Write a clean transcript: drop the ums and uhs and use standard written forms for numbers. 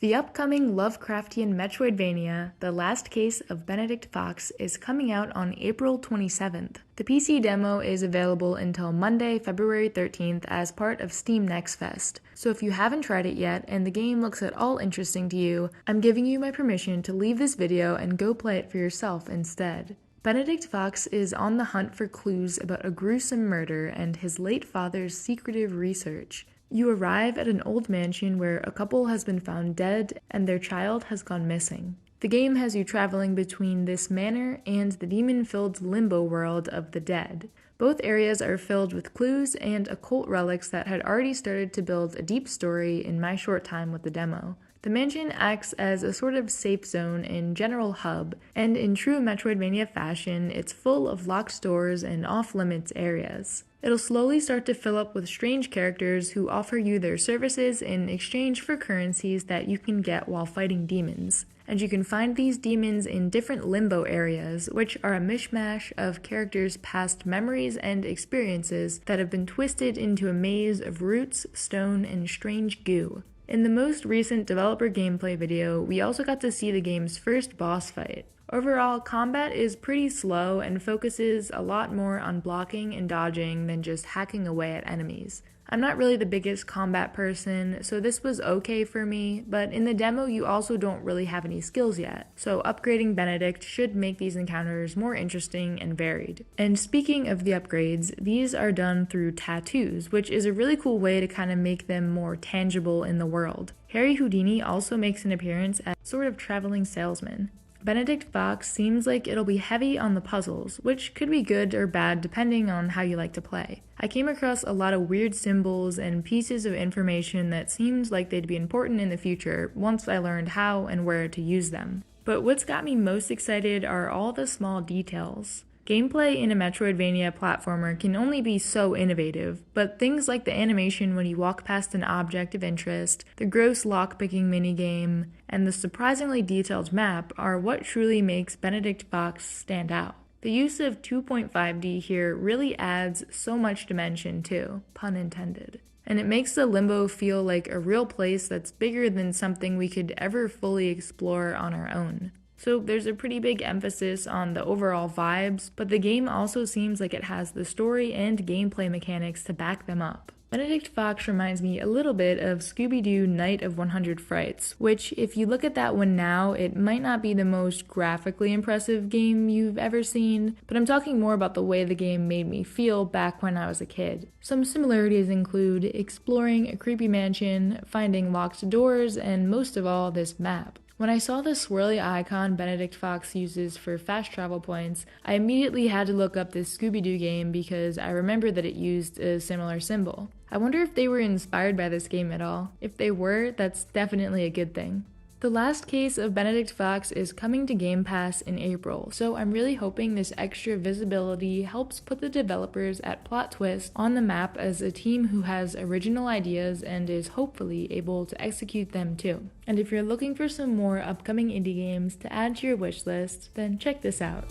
The upcoming Lovecraftian metroidvania, The Last Case of Benedict Fox, is coming out on April 27th. The PC demo is available until Monday, February 13th as part of Steam Next Fest. So if you haven't tried it yet and the game looks at all interesting to you, I'm giving you my permission to leave this video and go play it for yourself instead. Benedict Fox is on the hunt for clues about a gruesome murder and his late father's secretive research. You arrive at an old mansion where a couple has been found dead and their child has gone missing. The game has you traveling between this manor and the demon-filled limbo world of the dead. Both areas are filled with clues and occult relics that had already started to build a deep story in my short time with the demo. The mansion acts as a sort of safe zone and general hub, and in true Metroidvania fashion, it's full of locked doors and off-limits areas. It'll slowly start to fill up with strange characters who offer you their services in exchange for currencies that you can get while fighting demons. And you can find these demons in different limbo areas, which are a mishmash of characters' past memories and experiences that have been twisted into a maze of roots, stone, and strange goo. In the most recent developer gameplay video, we also got to see the game's first boss fight. Overall, combat is pretty slow and focuses a lot more on blocking and dodging than just hacking away at enemies. I'm not really the biggest combat person, so this was okay for me, but in the demo you also don't really have any skills yet, so upgrading Benedict should make these encounters more interesting and varied. And speaking of the upgrades, these are done through tattoos, which is a really cool way to kind of make them more tangible in the world. Harry Houdini also makes an appearance as sort of traveling salesman. Benedict Fox seems like it'll be heavy on the puzzles, which could be good or bad depending on how you like to play. I came across a lot of weird symbols and pieces of information that seemed like they'd be important in the future once I learned how and where to use them. But what's got me most excited are all the small details. Gameplay in a Metroidvania platformer can only be so innovative, but things like the animation when you walk past an object of interest, the gross lockpicking minigame, and the surprisingly detailed map are what truly makes Benedict Fox stand out. The use of 2.5D here really adds so much dimension too, pun intended. And it makes the limbo feel like a real place that's bigger than something we could ever fully explore on our own. So there's a pretty big emphasis on the overall vibes, but the game also seems like it has the story and gameplay mechanics to back them up. Benedict Fox reminds me a little bit of Scooby-Doo Night of 100 Frights, which if you look at that one now, it might not be the most graphically impressive game you've ever seen, but I'm talking more about the way the game made me feel back when I was a kid. Some similarities include exploring a creepy mansion, finding locked doors, and most of all, this map. When I saw the swirly icon Benedict Fox uses for fast travel points, I immediately had to look up this Scooby-Doo game because I remember that it used a similar symbol. I wonder if they were inspired by this game at all. If they were, that's definitely a good thing. The Last Case of Benedict Fox is coming to Game Pass in April, so I'm really hoping this extra visibility helps put the developers at Plot Twist on the map as a team who has original ideas and is hopefully able to execute them too. And if you're looking for some more upcoming indie games to add to your wishlist, then check this out.